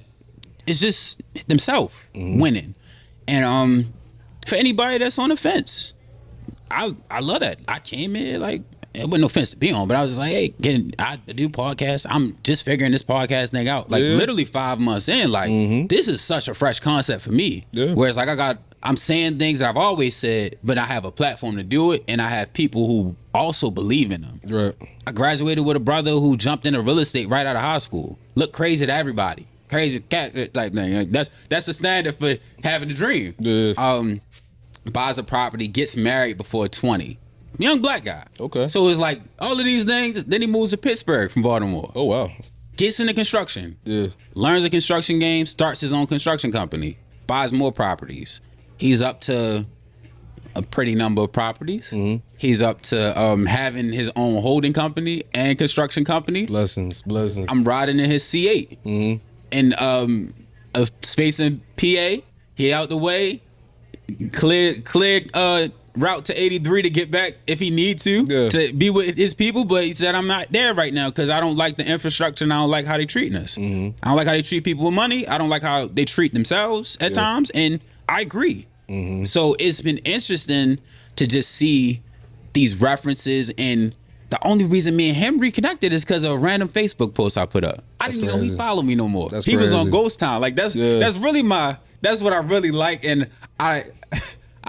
is just themselves winning. And for anybody that's on the fence, I love that. I came in like, it wasn't no fence to be on, but I was just like, hey, I do podcasts. I'm just figuring this podcast thing out. Like literally 5 months in, like this is such a fresh concept for me. Whereas like I'm saying things that I've always said, but I have a platform to do it, and I have people who also believe in them. Right. I graduated with a brother who jumped into real estate right out of high school. Looked crazy to everybody. Crazy cat type thing. That's the standard for having a dream. buys a property, gets married before 20. Young black guy. Okay. So it's like all of these things. Then he moves to Pittsburgh from Baltimore. Oh, wow. Gets into construction. Yeah. Learns a construction game, starts his own construction company, buys more properties. He's up to a pretty number of properties. Mm-hmm. He's up to having his own holding company and construction company. Blessings. I'm riding in his C8. Mm-hmm. And a space in PA. He out the way. Clear route to 83 to get back if he need to be with his people, but he said I'm not there right now because I don't like the infrastructure and I don't like how they treating us. I don't like how they treat people with money. I don't like how they treat themselves at times, and I agree. So it's been interesting to just see these references, and the only reason me and him reconnected is because of a random Facebook post I put up. I didn't even know he followed me no more. He was on Ghost Town. Like that's really that's what I really like, and I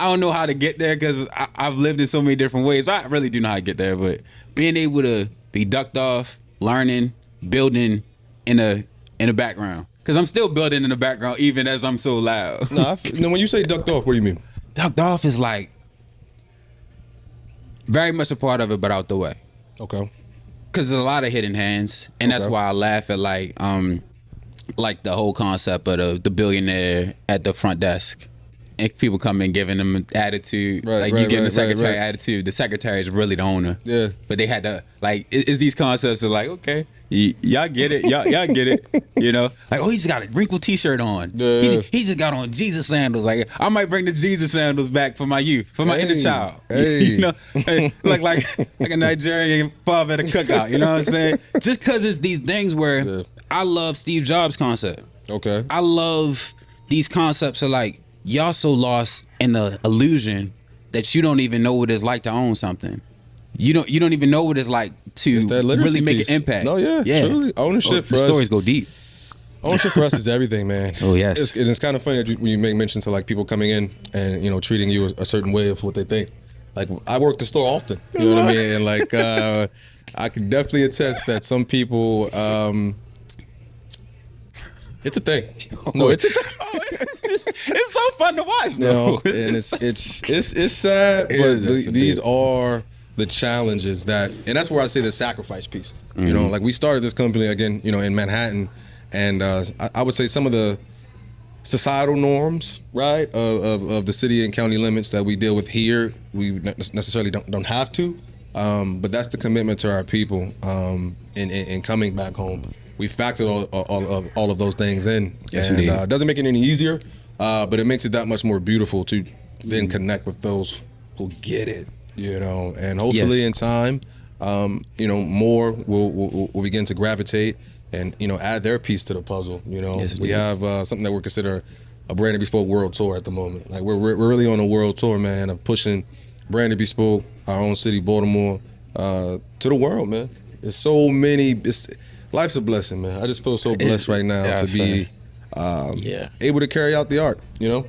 don't know how to get there because I've lived in so many different ways. I really do know how to get there, but being able to be ducked off, learning, building in a background, because I'm still building in the background even as I'm so loud. No, when you say ducked off, what do you mean? Ducked off is like very much a part of it, but out the way. Okay. Because there's a lot of hidden hands, and that's why I laugh at like the whole concept of the billionaire at the front desk. And people come in giving them attitude, you give the secretary attitude. The secretary is really the owner. Yeah. But they had to it's these concepts of like, okay, y'all get it, y'all get it, you know? Like, oh, he just got a wrinkled T-shirt on. Yeah. He just got on Jesus sandals. Like, I might bring the Jesus sandals back for my youth, for my inner child. Hey. You know, like a Nigerian father at a cookout. You know what I'm saying? Just because it's these things where I love Steve Jobs' concept. Okay. I love these concepts of like, y'all so lost in the illusion that you don't even know what it's like to own something. You don't even know what it's like to really make an impact. No, yeah. Truly. Ownership for us. Stories go deep. Ownership for us is everything, man. Oh, yes. It's kind of funny that when you make mention to like people coming in and treating you a certain way of what they think. Like, I work the store often. You know what I mean? And like I can definitely attest that some people it's a thing. No, it's a thing. It's so fun to watch, though. And it's sad, but these are the challenges and that's where I say the sacrifice piece. You know, like we started this company again, in Manhattan, and I would say some of the societal norms, right, of the city and county limits that we deal with here, we necessarily don't have to, but that's the commitment to our people in coming back home. We factored all of those things in. Yes, and indeed. Doesn't make it any easier, but it makes it that much more beautiful to then connect with those who get it, and hopefully in time, more will begin to gravitate and, add their piece to the puzzle. Yes, we have something that we're consider a Branded Bespoke world tour at the moment. Like we're really on a world tour, man, of pushing Branded Bespoke, our own city, Baltimore, to the world, man. There's so many. Life's a blessing, man. I just feel so blessed right now to be able to carry out the art.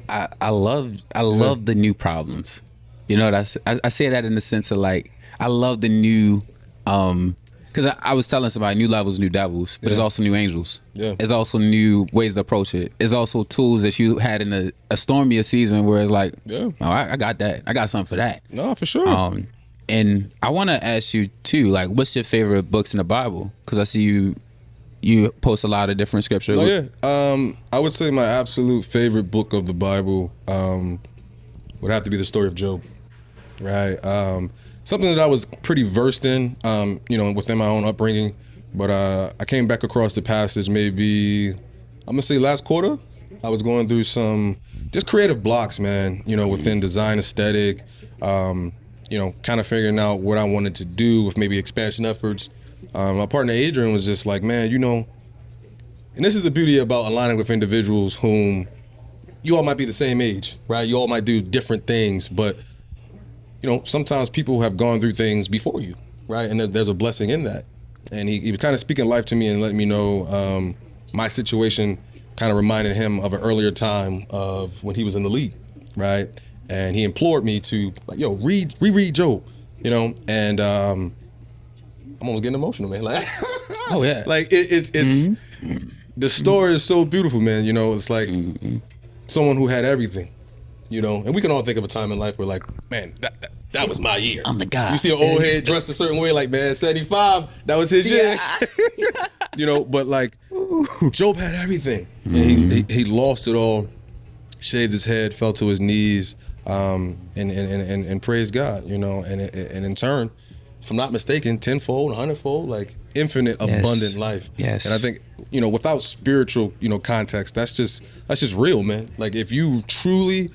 I love the new problems. I say that in the sense of like I love the new because I was telling somebody new levels, new devils, but it's also new angels. Yeah. It's also new ways to approach it. It's also tools that you had in a stormier season where it's like, I got that. I got something for that. No, for sure. And I want to ask you too, like, what's your favorite books in the Bible? Because I see you post a lot of different scripture. Oh yeah. I would say my absolute favorite book of the Bible would have to be the story of Job. Right. Something that I was pretty versed in, within my own upbringing. But I came back across the passage maybe, I'm gonna say last quarter. I was going through some just creative blocks, man. Within design, aesthetic. Kind of figuring out what I wanted to do with maybe expansion efforts. My partner Adrian was just like, man, and this is the beauty about aligning with individuals whom you all might be the same age, right? You all might do different things, but sometimes people have gone through things before you, right? And there's a blessing in that. And he was kind of speaking life to me and letting me know my situation kind of reminded him of an earlier time of when he was in the league, right? And he implored me to reread Job, and I'm almost getting emotional, man. Like, oh yeah, like it's the story is so beautiful, man. It's like someone who had everything, you know. And we can all think of a time in life where, like, man, that was my year. I'm the guy. You see an old head dressed a certain way, like, man, 75, that was his year. You know, but like, Job had everything. And he lost it all, shaved his head, fell to his knees, and praised God, you know, and in turn, if I'm not mistaken, tenfold, 100-fold, like infinite, abundant life. Yes. And I think, you know, without spiritual, you know, context, that's just real, man. Like, if you truly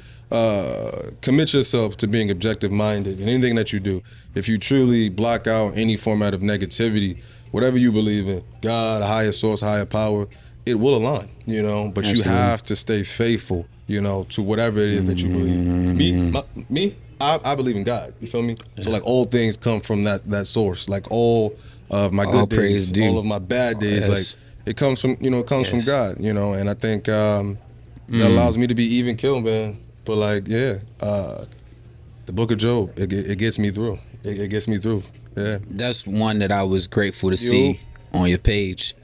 commit yourself to being objective minded in anything that you do, if you truly block out any format of negativity, whatever you believe in, God, a higher source, higher power, it will align, you know. But Absolutely. You have to stay faithful, you know, to whatever it is that you believe. Me, I believe in God. You feel me? Yeah. So like, all things come from that source. Like, all of my good days, all of my bad days, like, it comes from, you know, it comes from God, you know. And I think that allows me to be even killed, man. But like, the Book of Job, it gets me through. It gets me through. Yeah. That's one that I was grateful to see on your page,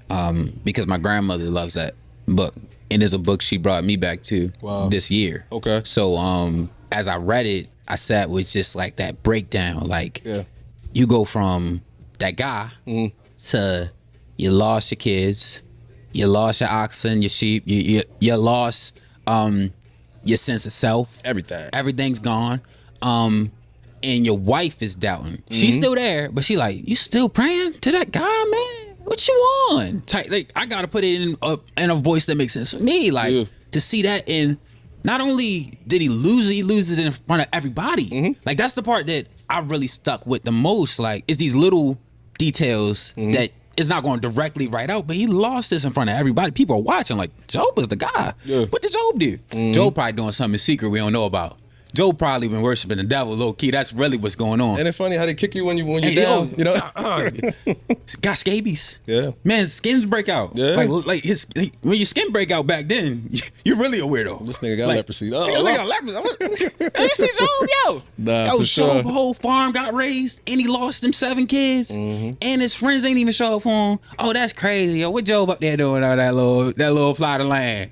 because my grandmother loves that book, and it's a book she brought me back to this year. Okay. So as I read it, I sat with just like that breakdown. Like, you go from that guy to you lost your kids, you lost your oxen, your sheep, you lost your sense of self. Everything's gone. And your wife is doubting. She's still there, but she like, you still praying to that guy, man? What you on? Like, I gotta put it in a voice that makes sense for me. Like, to see that, and not only did he lose it, he loses it in front of everybody. Like, that's the part that I really stuck with the most. Like, it's these little details that is not going directly right out, but he lost this in front of everybody. People are watching like, Job is the guy. What did Job do? Job probably doing something in secret we don't know about. Job probably been worshiping the devil low key. That's really what's going on. And it's funny how they kick you when you're down. You know, got scabies. Yeah, man, skins break out. Yeah, like when your skin break out back then, you're really a weirdo. This nigga got leprosy. Nigga got leprosy. You see Job, yo? Nah, for sure. Job whole farm got raised, and he lost them 7 kids, and his friends ain't even show up for him. Oh, that's crazy, yo. What Job up there doing all that little plot of land?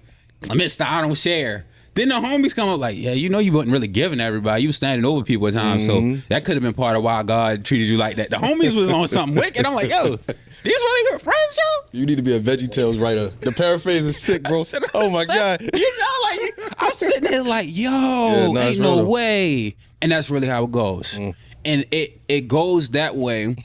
Mister, I don't share. Then the homies come up like, yeah, you know, you wasn't really giving to everybody. You was standing over people at times. So that could have been part of why God treated you like that. The homies was on something wicked. I'm like, yo, these really good friends, yo? You need to be a VeggieTales writer. The paraphrase is sick, bro. Oh, my God. You know, like, I'm sitting there like, yo, ain't no way. And that's really how it goes. And it goes that way.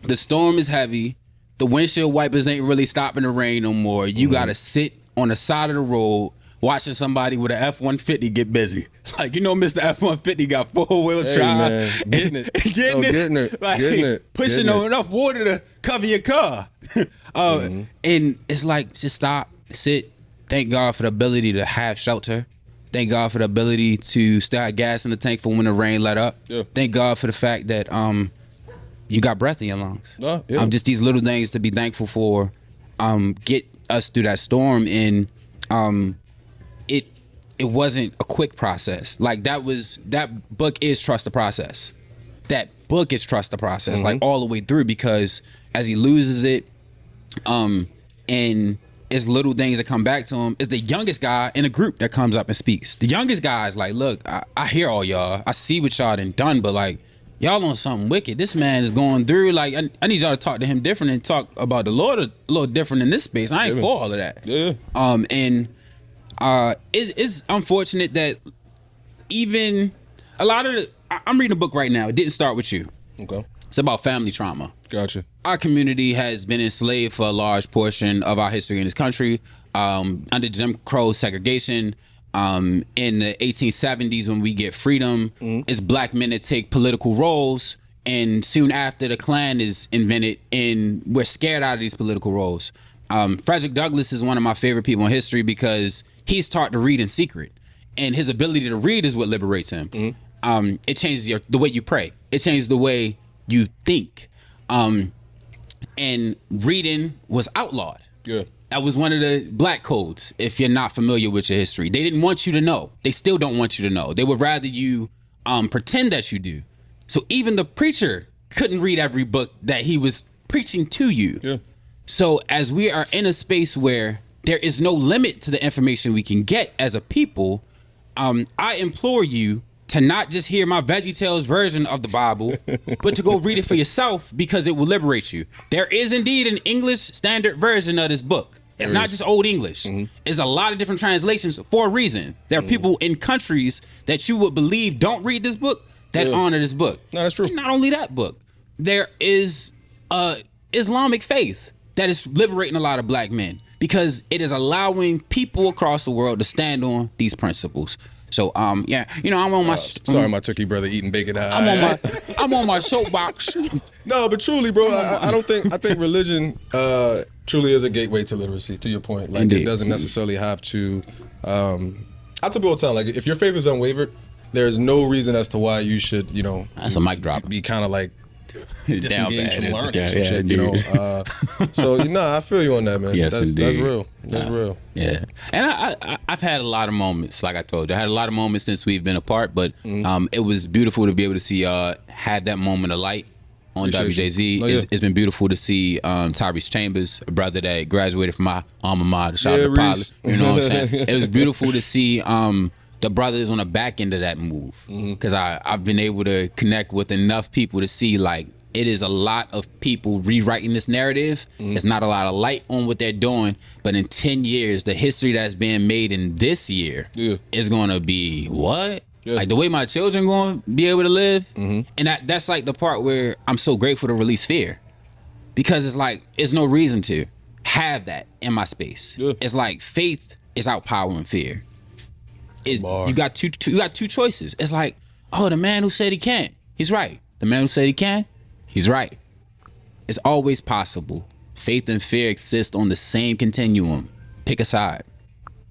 The storm is heavy. The windshield wipers ain't really stopping the rain no more. You got to sit on the side of the road watching somebody with an F-150 get busy. Like, you know, Mr. F-150 got 4-wheel drive. Man. Getting it. Pushing enough water to cover your car. And it's like, just stop, sit, thank God for the ability to have shelter. Thank God for the ability to still have gas in the tank for when the rain let up. Thank God for the fact that you got breath in your lungs. Just these little things to be thankful for get us through that storm. And it wasn't a quick process. Like, that book is trust the process. That book is trust the process, like all the way through, because as he loses it, and it's little things that come back to him. It's the youngest guy in a group that comes up and speaks. The youngest guy is like, look, I hear all y'all. I see what y'all done, but like, y'all on something wicked. This man is going through, like, I need y'all to talk to him different and talk about the Lord a little different in this space. I ain't for all of that. And it's unfortunate that even a lot of I'm reading a book right now. It didn't start with you. Okay. It's about family trauma. Gotcha. Our community has been enslaved for a large portion of our history in this country, under Jim Crow segregation. In the 1870s, when we get freedom, it's black men that take political roles, and soon after the Klan is invented, and we're scared out of these political roles. Frederick Douglass is one of my favorite people in history because he's taught to read in secret, and his ability to read is what liberates him. It changes the way you pray. It changes the way you think. And reading was outlawed. That was one of the black codes, if you're not familiar with your history. They didn't want you to know. They still don't want you to know. They would rather you pretend that you do. So even the preacher couldn't read every book that he was preaching to you. So as we are in a space where there is no limit to the information we can get as a people, I implore you to not just hear my VeggieTales version of the Bible, but to go read it for yourself because it will liberate you. There is indeed an English standard version of this book. It's not just Old English. It's a lot of different translations for a reason. There are people in countries that you would believe don't read this book that honor this book. No, that's true. And not only that book, there is Islamic faith that is liberating a lot of black men because it is allowing people across the world to stand on these principles. So yeah, you know, I'm on my sorry, my turkey brother eating bacon. I'm on my soapbox. No, but truly, bro, I think religion truly is a gateway to literacy. To your point, like Indeed. It doesn't necessarily have to. I tell people all the time, like if your faith is unwavered, there's no reason as to why you should, you know, that's a mic drop. Be kind of like disengaged from learning yeah, some shit, you know. So I feel you on that, man. Yes, that's real. That's real. Yeah, and I've had a lot of moments, like I told you. I had a lot of moments since we've been apart, but it was beautiful to be able to see had that moment of light on WJZ. It's been beautiful to see Tyrese Chambers, a brother that graduated from my alma mater, shout out to Pilot. You know what I'm saying? It was beautiful to see the brothers on the back end of that move, because I've been able to connect with enough people to see like it is a lot of people rewriting this narrative. It's not a lot of light on what they're doing, but in 10 years, the history that's being made in this year is going to be what? Like the way my children going to be able to live. And that's like the part where I'm so grateful to release fear, because it's like, it's no reason to have that in my space. It's like faith is outpowering fear. You got two choices. It's like, oh, the man who said he can't, he's right. The man who said he can, he's right. It's always possible. Faith and fear exist on the same continuum. Pick a side.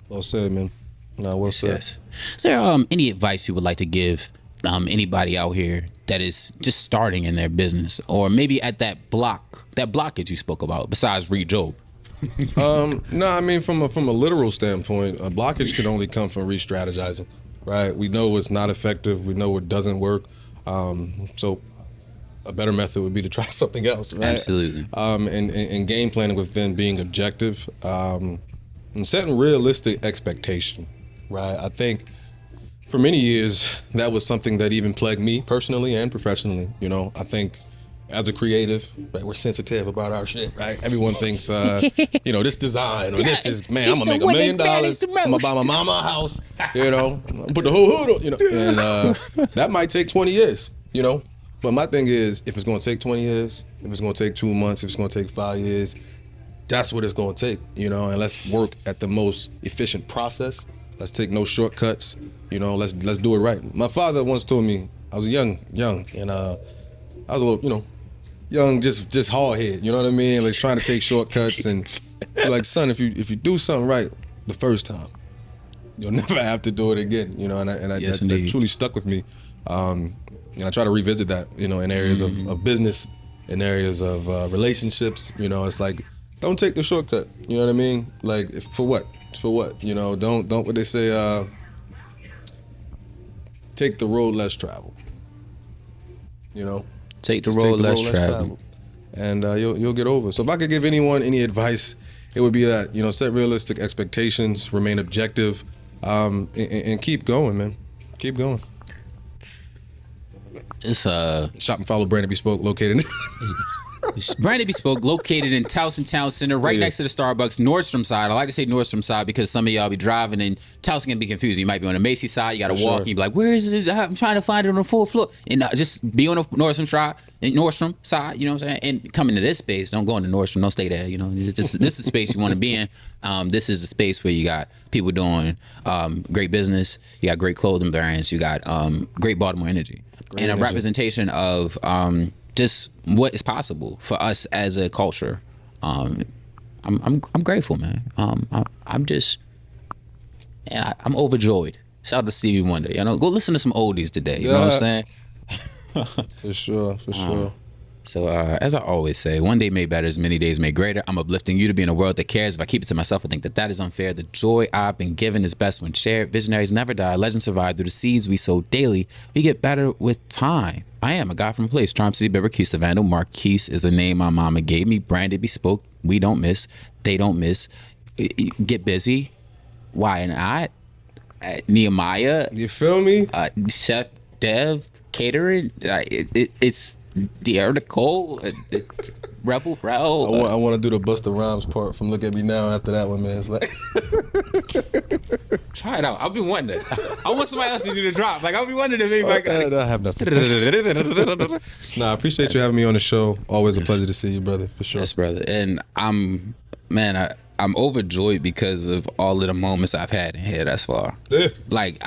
Well said, man. No, well said. Yes. Is there any advice you would like to give anybody out here that is just starting in their business, or maybe at that blockage you spoke about, besides read Job? No, I mean from a literal standpoint, a blockage can only come from re-strategizing, right? We know it's not effective. We know it doesn't work. So a better method would be to try something else, right? Absolutely. And game planning within being objective, and setting realistic expectation, right? I think for many years that was something that even plagued me personally and professionally. You know, I think as a creative, right, we're sensitive about our shit, right? Everyone thinks, you know, this design or this is, man, I'm gonna make $1 million. I'm gonna buy my mama a house, you know, put the whole hood on, you know, and that might take 20 years, you know. But my thing is, if it's gonna take 20 years, if it's gonna take 2 months, if it's gonna take 5 years, that's what it's gonna take, you know. And let's work at the most efficient process. Let's take no shortcuts, you know. Let's do it right. My father once told me, I was young, and I was a little, you know, young, just hard head, you know what I mean? Like trying to take shortcuts, and like, son, if you do something right the first time, you'll never have to do it again, you know. And that truly stuck with me. And I try to revisit that, you know, in areas of business, in areas of relationships. You know, it's like, don't take the shortcut. You know what I mean? Like, for what? For what? You know, don't what they say. Take the road less traveled. You know, take the road less traveled, and you'll get over. So if I could give anyone any advice, it would be that, you know, set realistic expectations, remain objective, and keep going, man. Keep going. It's Shop and follow Brandon Bespoke, located Brandon Bespoke, located in Towson Town Center, right next to the Starbucks, Nordstrom side. I like to say Nordstrom side because some of y'all be driving and Towson can be confusing. You might be on the Macy's side, you got to walk, and you be like, where is this? I'm trying to find it on the full floor. And just be on the Nordstrom side, you know what I'm saying? And come into this space, don't go into Nordstrom, don't stay there, you know. This is the space you want to be in. This is the space where you got people doing great business, you got great clothing brands, you got great Baltimore energy. And a representation of just what is possible for us as a culture. I'm grateful, man. I'm overjoyed. Shout out to Stevie Wonder. You know, go listen to some oldies today. You know what I'm saying? For sure. So as I always say, one day made better is many days made greater. I'm uplifting you to be in a world that cares. If I keep it to myself, I think that is unfair. The joy I've been given is best when shared. Visionaries never die. Legends survive through the seeds we sow daily. We get better with time. I am a guy from a place. Charm City, Beverly, the Vandal. Marquise is the name my mama gave me. Branded Bespoke. We don't miss. They don't miss. Get busy. Why not? Nehemiah. You feel me? Chef Dev Catering. It's the Nicole. Rebel Rel. I want to do the Busta Rhymes part from Look At Me Now after that one, man. It's like try it out. I've been wanting that. I want somebody else to do the drop. Like I'll be wondering if anybody I have nothing. Nah, I appreciate you having me on the show. Always a pleasure to see you, brother, for sure. Yes, brother. And I'm overjoyed because of all of the moments I've had in here thus far. Yeah. Like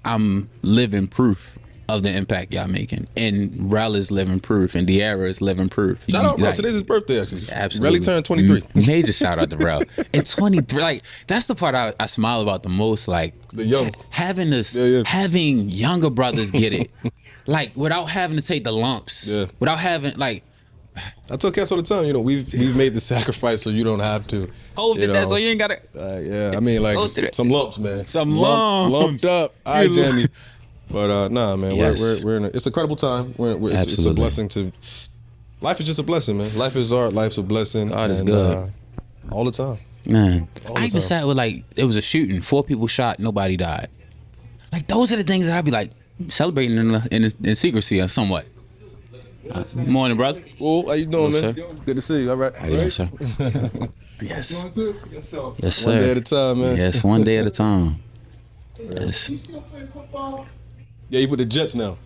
I'm living proof of the impact y'all making, and Rel is living proof, and De'Ara is living proof. Shout out, bro. Today's his birthday, actually. Absolutely. Relly turned 23. Major shout out to Rel. And 23, like that's the part I smile about the most. Like the young having this, having younger brothers get it, like without having to take the lumps, without having like. I tell cats all the time, we've made the sacrifice so you don't have to. Hold it, that so you ain't gotta. I mean, like some lumps, man. Some lumps. Lumped up. All right, Jamie. But nah, man, we're in it's a credible time. It's a blessing to. Life is just a blessing, man. Life is art. Life's a blessing. God is good. All the time, man. I even sat with like it was a shooting. 4 people shot. Nobody died. Like those are the things that I'd be like celebrating in secrecy or somewhat. Morning, brother. Well, how you doing, man? Sir. Good to see you. All right. How you doing, sir? Yes. Yes, sir. One day at a time, man. Yes, one day at a time. Yes. He still play football? Yeah, he with the Jets now.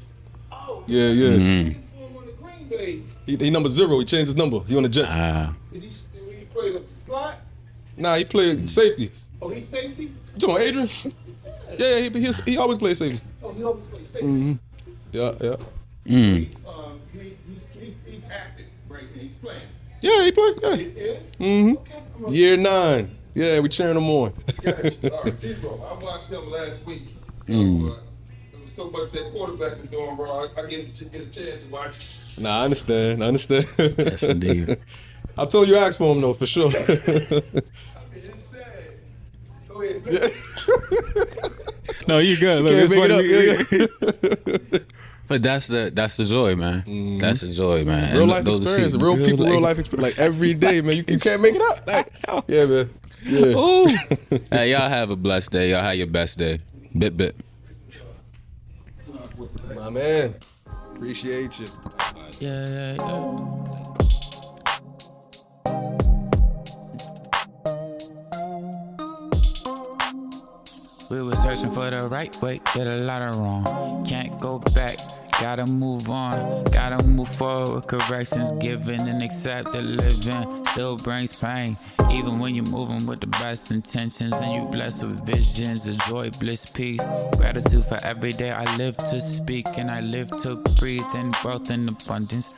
Oh. Yeah. Mm-hmm. He number 0. He changed his number. He on the Jets. Did he play the slot? Nah, he played safety. Oh, he's safety? You talking about Adrian? Yeah, he always plays safety. Oh, he always plays safety. Mm-hmm. Yeah. He's active right now. He's playing. Yeah, he plays. Yeah. He is? Mm-hmm. Okay. Year 9. Yeah, we cheering him on. Gotcha. All right, Zero. I watched him last week. So, there was so much that quarterback was doing wrong. I get a chance to watch. Nah, I understand. Yes, indeed. I told you I asked for him, though, for sure. It's sad. Go ahead. Yeah. No, you good. Look, it's funny. But that's the joy, man. Mm-hmm. That's the joy, man. Real life experience, real people, real life experience. Like every day, man. You can't make it up. Like, yeah, man. Yeah. Hey, y'all have a blessed day. Y'all have your best day. Bit. My man. Appreciate you. Yeah. We were searching for the right way, did a lot of wrong. Can't go back, gotta move on. Gotta move forward, corrections given and accept the living. Still brings pain, even when you're moving with the best intentions. And you blessed with visions of joy, bliss, peace. Gratitude for every day I live to speak and I live to breathe in growth and abundance.